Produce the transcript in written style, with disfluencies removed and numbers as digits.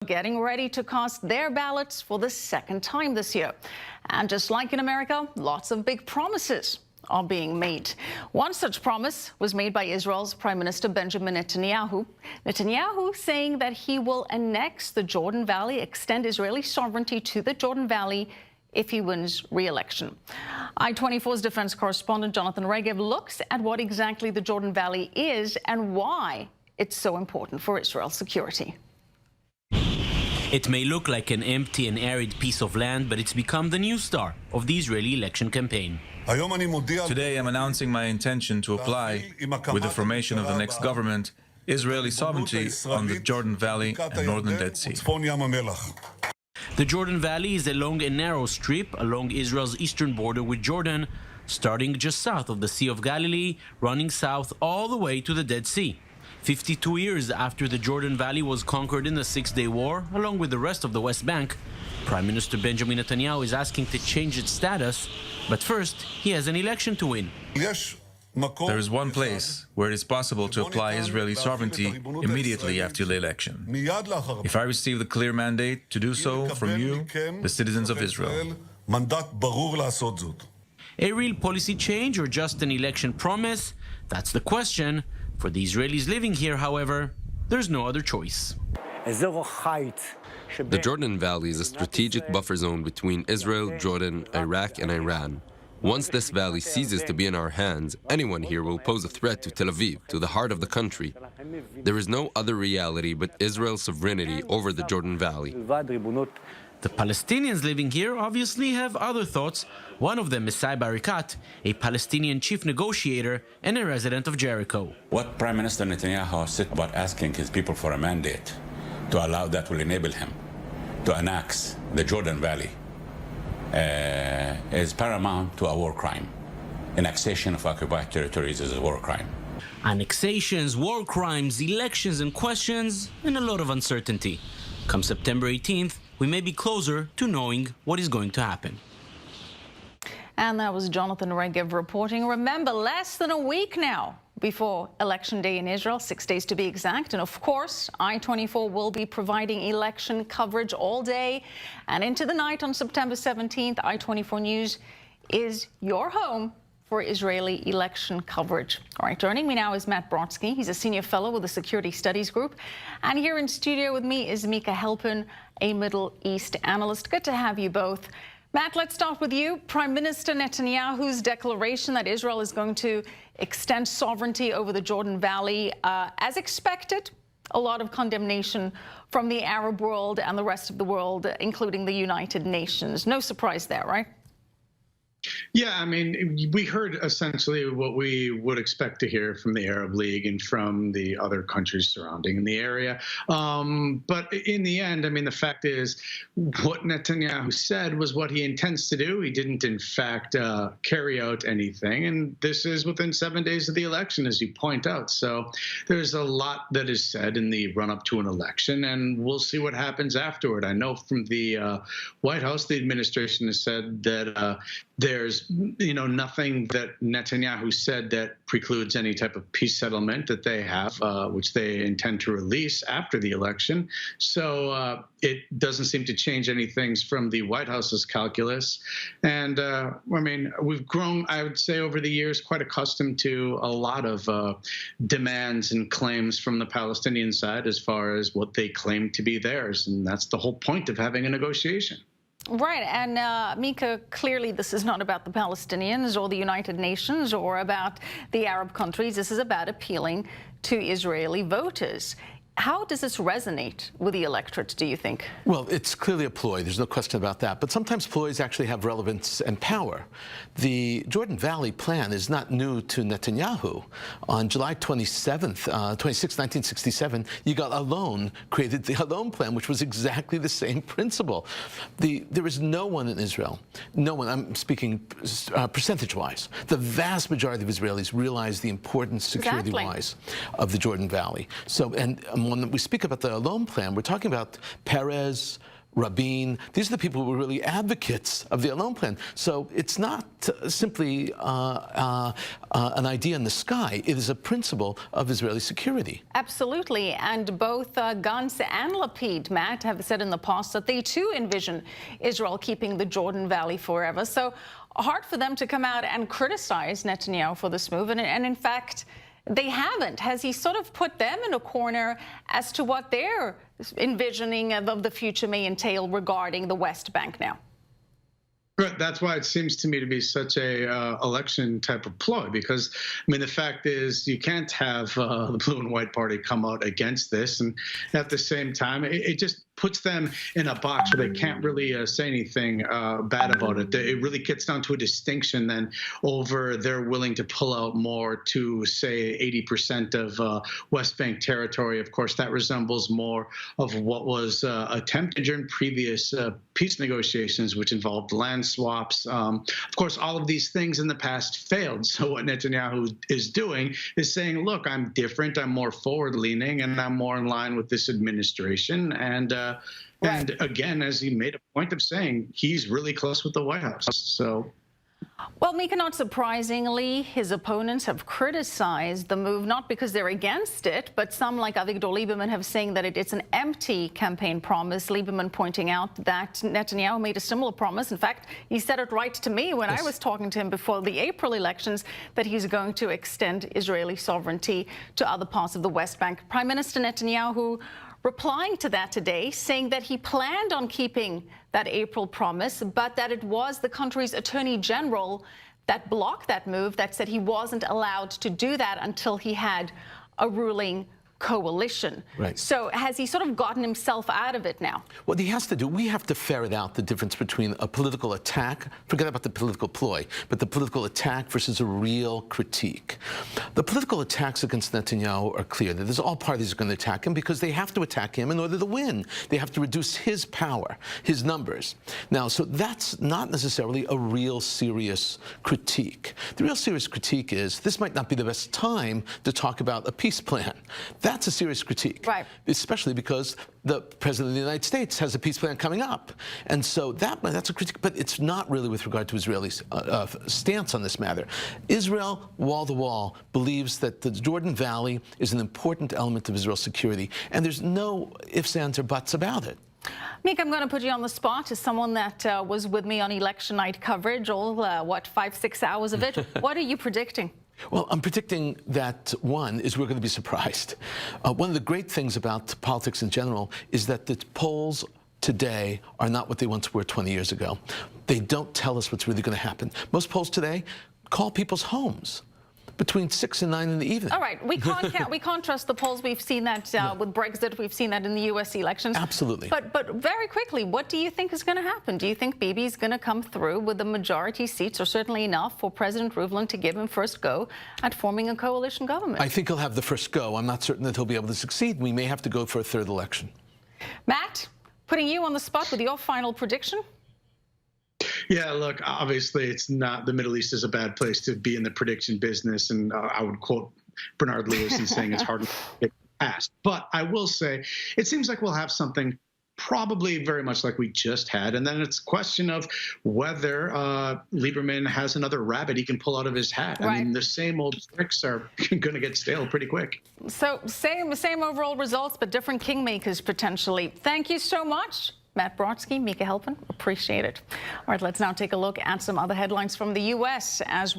getting ready to cast their ballots for the second time this year. And just like in America, lots of big promises are being made. One such promise was made by Israel's Prime Minister Benjamin Netanyahu. Netanyahu saying that he will annex the Jordan Valley, extend Israeli sovereignty to the Jordan Valley if he wins re-election. I-24's defense correspondent Jonathan Regev looks at what exactly the Jordan Valley is and why it's so important for Israel's security. It may look like an empty and arid piece of land, but it's become the new star of the Israeli election campaign. Today I'm announcing my intention to apply, with the formation of the next government, Israeli sovereignty on the Jordan Valley and northern Dead Sea. The Jordan Valley is a long and narrow strip along Israel's eastern border with Jordan, starting just south of the Sea of Galilee, running south all the way to the Dead Sea. 52 years after the Jordan Valley was conquered in the Six-Day War, along with the rest of the West Bank, Prime Minister Benjamin Netanyahu is asking to change its status, but first he has an election to win. There is one place where it is possible to apply Israeli sovereignty immediately after the election. If I receive the clear mandate to do so from you, the citizens of Israel. A real policy change or just an election promise? That's the question. For the Israelis living here, however, there's no other choice. The Jordan Valley is a strategic buffer zone between Israel, Jordan, Iraq, and Iran. Once this valley ceases to be in our hands, anyone here will pose a threat to Tel Aviv, to the heart of the country. There is no other reality but Israel's sovereignty over the Jordan Valley. The Palestinians living here obviously have other thoughts. One of them is Saeb Arikat, a Palestinian chief negotiator and a resident of Jericho. What Prime Minister Netanyahu said about asking his people for a mandate to allow that will enable him to annex the Jordan Valley is paramount to a war crime. Annexation of occupied territories is a war crime. Annexations, war crimes, elections and questions, and a lot of uncertainty. Come September 18th, we may be closer to knowing what is going to happen. And that was Jonathan Regev reporting. Remember, less than a week now before Election Day in Israel, 6 days to be exact. And of course, I-24 will be providing election coverage all day and into the night on September 17th. I-24 News is your home for Israeli election coverage. All right, joining me now is Matt Brodsky. He's a senior fellow with the Security Studies Group. And here in studio with me is Micah Halpern, a Middle East analyst. Good to have you both. Matt, let's start with you. Prime Minister Netanyahu's declaration that Israel is going to extend sovereignty over the Jordan Valley. As expected, a lot of condemnation from the Arab world and the rest of the world, including the United Nations. No surprise there, right? Yeah, I mean, we heard essentially what we would expect to hear from the Arab League and from the other countries surrounding the area. But in the end, I mean, the fact is what Netanyahu said was what he intends to do. He didn't, in fact, carry out anything. And this is within 7 days of the election, as you point out. So there's a lot that is said in the run-up to an election, and we'll see what happens afterward. I know from the White House, the administration has said that there's, nothing that Netanyahu said that precludes any type of peace settlement that they have, which they intend to release after the election. So it doesn't seem to change any things from the White House's calculus. And I mean, we've grown, I would say, over the years, quite accustomed to a lot of demands and claims from the Palestinian side as far as what they claim to be theirs. And that's the whole point of having a negotiation. Right, and Micah, clearly this is not about the Palestinians or the United Nations or about the Arab countries. This is about appealing to Israeli voters. How does this resonate with the electorate, do you think? Well, it's clearly a ploy. There's no question about that. But sometimes ploys actually have relevance and power. The Jordan Valley plan is not new to Netanyahu. On July 26, 1967, Yigal Allon created the Allon plan, which was exactly the same principle. There is no one in Israel, no one, I'm speaking percentage-wise, the vast majority of Israelis realize the importance security-wise of the Jordan Valley. So, and when we speak about the Allon plan, we're talking about Peres, Rabin. These are the people who were really advocates of the Alon plan. So it's not simply an idea in the sky. It is a principle of Israeli security. Absolutely. And both Gantz and Lapid, Matt, have said in the past that they too envision Israel keeping the Jordan Valley forever. So hard for them to come out and criticize Netanyahu for this move. And in fact, they haven't. Has he sort of put them in a corner as to what they're envisioning of the future may entail regarding the West Bank now? Right. That's why it seems to me to be such a election type of ploy, because, I mean, the fact is you can't have the blue and white party come out against this. And at the same time, it just puts them in a box where they can't really say anything bad about it. It really gets down to a distinction then over they're willing to pull out more to, say, 80% of West Bank territory. Of course, that resembles more of what was attempted during previous peace negotiations, which involved land swaps. Of course, all of these things in the past failed. So what Netanyahu is doing is saying, look, I'm different, I'm more forward-leaning, and I'm more in line with this administration. And again, as he made a point of saying, he's really close with the White House. So, well, Micah, not surprisingly, his opponents have criticized the move, not because they're against it, but some like Avigdor Lieberman have saying that it's an empty campaign promise. Lieberman pointing out that Netanyahu made a similar promise. In fact, he said it right to me when I was talking to him before the April elections, that he's going to extend Israeli sovereignty to other parts of the West Bank. Prime Minister Netanyahu replying to that today, saying that he planned on keeping that April promise, but that it was the country's attorney general that blocked that move, that said he wasn't allowed to do that until he had a ruling coalition. Right. So has he sort of gotten himself out of it now? What he has to do, we have to ferret out the difference between a political attack, forget about the political ploy, but the political attack versus a real critique. The political attacks against Netanyahu are clear. That all parties are going to attack him because they have to attack him in order to win. They have to reduce his power, his numbers. Now, so that's not necessarily a real serious critique. The real serious critique is this might not be the best time to talk about a peace plan. That's a serious critique, right? Especially because the President of the United States has a peace plan coming up. And so that's a critique, but it's not really with regard to Israel's stance on this matter. Israel, wall to wall, believes that the Jordan Valley is an important element of Israel's security, and there's no ifs, ands, or buts about it. Micah, I'm going to put you on the spot as someone that was with me on election night coverage, all, 5-6 hours of it. What are you predicting? Well, I'm predicting that, one, is we're going to be surprised. One of the great things about politics in general is that the polls today are not what they once were 20 years ago. They don't tell us what's really going to happen. Most polls today call people's homes between 6 and 9 in the evening. All right, we can't trust the polls. We've seen that with Brexit. We've seen that in the U.S. elections. Absolutely. But very quickly, what do you think is going to happen? Do you think Bibi's going to come through with the majority seats, or certainly enough for President Rivlin to give him first go at forming a coalition government? I think he'll have the first go. I'm not certain that he'll be able to succeed. We may have to go for a third election. Matt, putting you on the spot with your final prediction? Yeah, look, obviously it's not, the Middle East is a bad place to be in the prediction business. And I would quote Bernard Lewis in saying it's hard to get past. But I will say it seems like we'll have something probably very much like we just had. And then it's a question of whether Lieberman has another rabbit he can pull out of his hat. Right. I mean, the same old tricks are going to get stale pretty quick. So same overall results, but different kingmakers potentially. Thank you so much, Matt Brodsky, Micah Halpern. Appreciate it. All right, let's now take a look at some other headlines from the U.S. as we